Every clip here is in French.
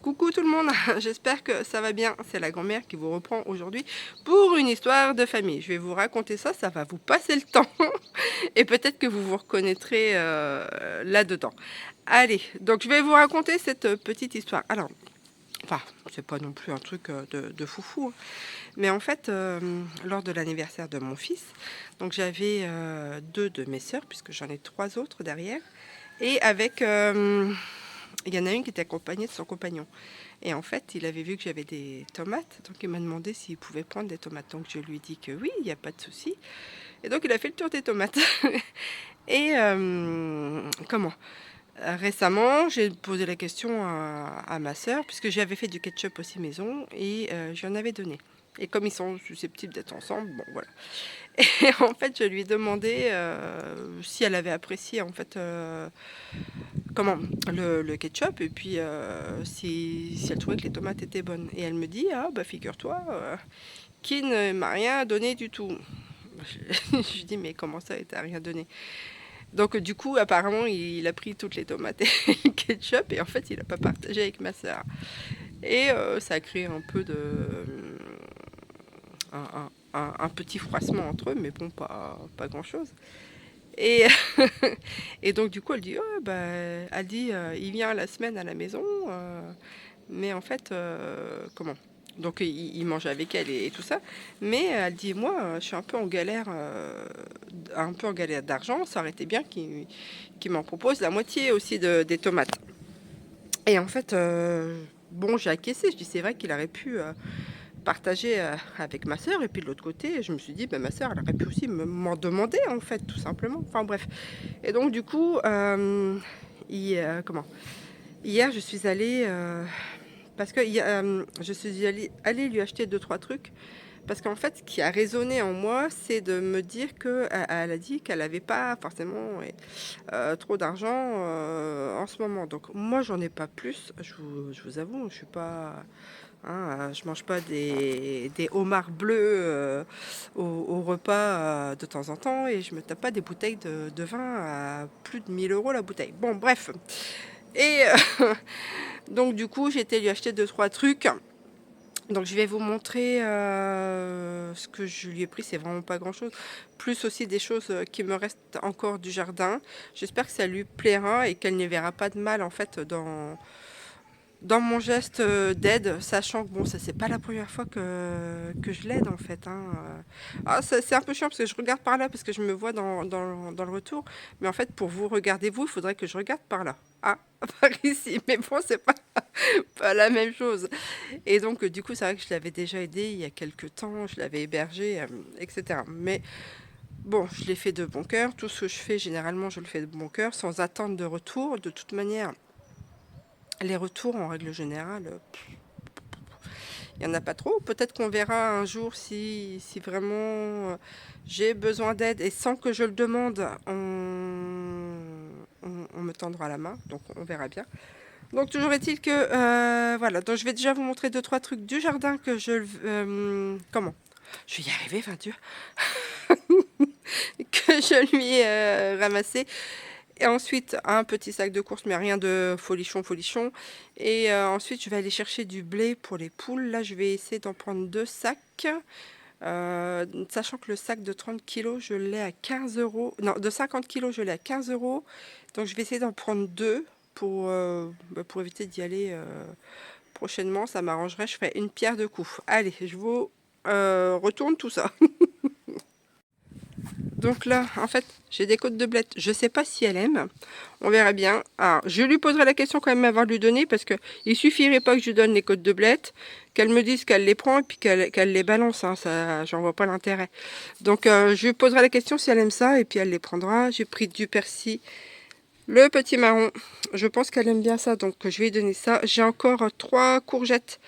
Coucou tout le monde, j'espère que ça va bien. C'est la grand-mère qui vous reprend aujourd'hui pour une histoire de famille. Je vais vous raconter ça, ça va vous passer le temps et peut-être que vous vous reconnaîtrez là-dedans. Allez, donc je vais vous raconter cette petite histoire. Alors, enfin, c'est pas non plus un truc de foufou, hein. Mais en fait, lors de l'anniversaire de mon fils, donc j'avais deux de mes sœurs, puisque j'en ai trois autres derrière, et avec... il y en a une qui était accompagnée de son compagnon. Et en fait, il avait vu que j'avais des tomates, donc il m'a demandé s'il pouvait prendre des tomates. Donc je lui ai dit que oui, il n'y a pas de souci. Et donc il a fait le tour des tomates. Et comment récemment, j'ai posé la question à ma sœur, puisque j'avais fait du ketchup aussi maison, et je lui en avais donné. Et comme ils sont susceptibles d'être ensemble, bon voilà. Et en fait, je lui ai demandé si elle avait apprécié en fait comment le ketchup et puis si elle trouvait que les tomates étaient bonnes. Et elle me dit ah bah figure-toi qui ne m'a rien donné du tout. Je lui dis mais comment ça il t'a rien donné? Donc du coup apparemment il a pris toutes les tomates et le ketchup et en fait il n'a pas partagé avec ma soeur. Et ça a créé un peu de un petit froissement entre eux, mais bon pas grand chose. Et, et donc du coup elle dit oh, bah, elle dit il vient la semaine à la maison mais en fait comment donc il mange avec elle et tout ça, mais elle dit moi je suis un peu en galère d'argent, ça aurait été bien qu'il m'en propose la moitié aussi des tomates. Et en fait bon j'ai acquiescé, je dis c'est vrai qu'il aurait pu partager avec ma sœur, et puis de l'autre côté je me suis dit bah, ma sœur elle aurait pu aussi m'en demander en fait tout simplement, enfin bref. Et donc du coup comment hier je suis allée parce que je suis allée lui acheter deux trois trucs, parce qu'en fait ce qui a résonné en moi c'est de me dire que elle a dit qu'elle n'avait pas forcément trop d'argent en ce moment, donc moi j'en ai pas plus, je vous avoue je suis pas je mange pas des homards bleus au repas de temps en temps, et je me tape pas des bouteilles de vin à plus de 1 000 € la bouteille. Bon, bref. Et donc, du coup, j'ai été lui acheter deux, trois trucs. Donc, je vais vous montrer ce que je lui ai pris. C'est vraiment pas grand chose. Plus aussi des choses qui me restent encore du jardin. J'espère que ça lui plaira et qu'elle ne verra pas de mal en fait dans mon geste d'aide, sachant que bon, ça c'est pas la première fois que je l'aide en fait. Ah, c'est un peu chiant parce que je regarde par là parce que je me vois dans le retour, mais en fait pour vous regarder vous, il faudrait que je regarde par là. Ah, par ici, mais bon, c'est pas la même chose. Et donc du coup, c'est vrai que je l'avais déjà aidé il y a quelques temps, je l'avais hébergé, etc. Mais bon, je l'ai fait de bon cœur. Tout ce que je fais, généralement, je le fais de bon cœur, sans attendre de retour. De toute manière, les retours, en règle générale, il n'y en a pas trop. Peut-être qu'on verra un jour si vraiment j'ai besoin d'aide et sans que je le demande, on me tendra la main. Donc on verra bien. Donc toujours est-il que voilà. Donc je vais déjà vous montrer deux trois trucs du jardin que comment je vais y arriver, enfin Dieu, que je lui ai ramassé. Et ensuite, un petit sac de course, mais rien de folichon. Et ensuite, je vais aller chercher du blé pour les poules. Là, je vais essayer d'en prendre deux sacs. Sachant que le sac de 30 kilos, je l'ai à 15 euros. Non, de 50 kilos, je l'ai à 15 euros. Donc, je vais essayer d'en prendre deux pour éviter d'y aller prochainement. Ça m'arrangerait. Je ferai une pierre de coups. Allez, je vous retourne tout ça. Donc là, en fait, j'ai des côtes de blettes. Je sais pas si elle aime. On verra bien. Alors, je lui poserai la question quand même avant de lui donner, parce que il suffirait pas que je lui donne les côtes de blettes, qu'elle me dise qu'elle les prend et puis qu'elle les balance. Ça, j'en vois pas l'intérêt. Donc, je lui poserai la question si elle aime ça et puis elle les prendra. J'ai pris du persil, le petit marron. Je pense qu'elle aime bien ça, donc je vais lui donner ça. J'ai encore trois courgettes,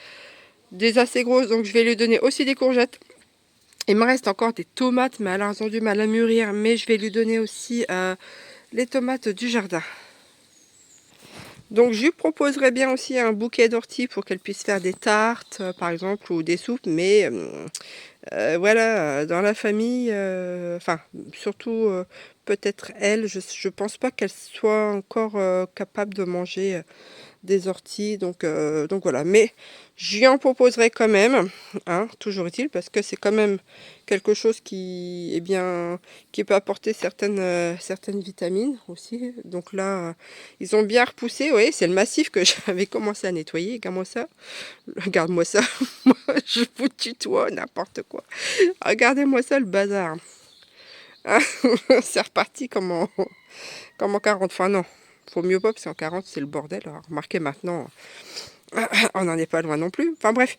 des assez grosses, donc je vais lui donner aussi des courgettes. Il me reste encore des tomates, mais elles ont du mal à mûrir. Mais je vais lui donner aussi les tomates du jardin. Donc je lui proposerai bien aussi un bouquet d'orties pour qu'elle puisse faire des tartes, par exemple, ou des soupes. Mais voilà, dans la famille, enfin, surtout peut-être elle, je pense pas qu'elle soit encore capable de manger des orties, donc voilà. Mais je lui en proposerai quand même, hein, toujours est-il, parce que c'est quand même quelque chose qui est bien, qui peut apporter certaines vitamines aussi. Donc là, ils ont bien repoussé, oui, c'est le massif que j'avais commencé à nettoyer. Regarde-moi ça, regarde-moi ça, moi je vous tutoie, n'importe quoi. Regardez-moi ça, le bazar. Hein. C'est reparti comme en 40, enfin non. Faut mieux pas, parce qu'en 40, c'est le bordel. Alors, remarquez maintenant, on n'en est pas loin non plus. Enfin bref,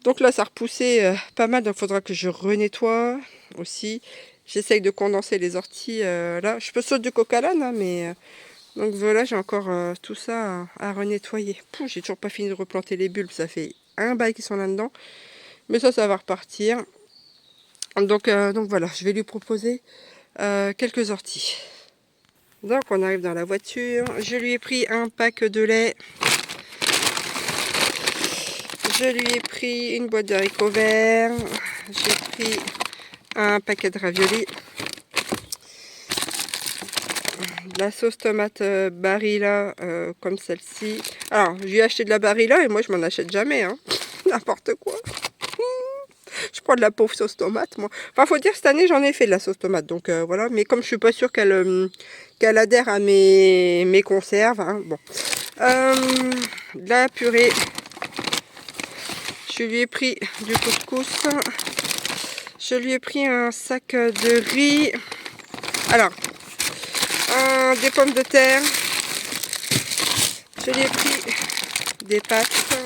donc là, ça a repoussé pas mal, donc il faudra que je renettoie aussi. J'essaye de condenser les orties là. Je peux sauter du coq à l'âne, hein, mais... donc voilà, j'ai encore tout ça à renettoyer. J'ai toujours pas fini de replanter les bulbes, ça fait un bail qui sont là-dedans. Mais ça va repartir. Donc voilà, je vais lui proposer quelques orties. Donc on arrive dans la voiture, je lui ai pris un pack de lait, je lui ai pris une boîte d'haricots verts, j'ai pris un paquet de raviolis, de la sauce tomate Barilla comme celle-ci. Alors je lui ai acheté de la Barilla et moi je m'en achète jamais, hein. N'importe quoi. Je prends de la pauvre sauce tomate, moi. Enfin, faut dire, cette année, j'en ai fait de la sauce tomate. Donc, voilà. Mais comme je suis pas sûre qu'elle adhère à mes conserves, hein, bon. De la purée. Je lui ai pris du couscous. Je lui ai pris un sac de riz. Alors, des pommes de terre. Je lui ai pris des pâtes.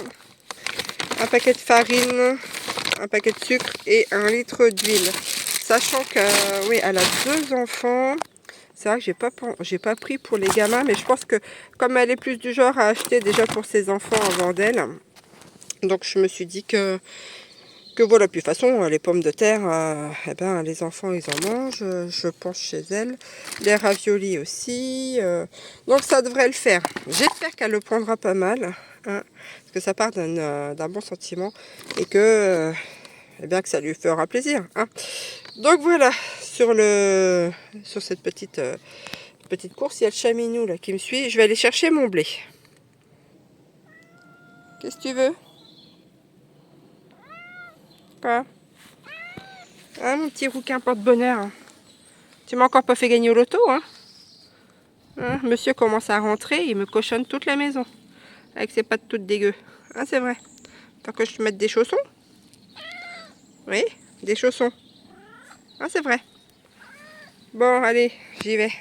Un paquet de farine. Un paquet de sucre et 1 litre d'huile. Sachant que, oui, elle a 2 enfants. C'est vrai que j'ai pas pris pour les gamins, mais je pense que comme elle est plus du genre à acheter déjà pour ses enfants avant d'elle, donc je me suis dit que voilà. Puis de toute façon, les pommes de terre, eh ben, les enfants ils en mangent, je pense chez elle. Les raviolis aussi, donc ça devrait le faire. J'espère qu'elle le prendra pas mal, hein, parce que ça part d'un bon sentiment et que eh bien que ça lui fera plaisir, hein. Donc voilà, sur cette petite course, il y a le chaminou là qui me suit. Je vais aller chercher mon blé. Qu'est-ce que tu veux? Quoi? Ah, mon petit rouquin porte-bonheur, hein. Tu m'as encore pas fait gagner au loto, hein? Hein, monsieur commence à rentrer, il me cochonne toute la maison. Avec ses pattes toutes dégueu. Ah, c'est vrai. Faut que je te mette des chaussons? Oui, des chaussons. Ah, c'est vrai. Bon, allez, j'y vais.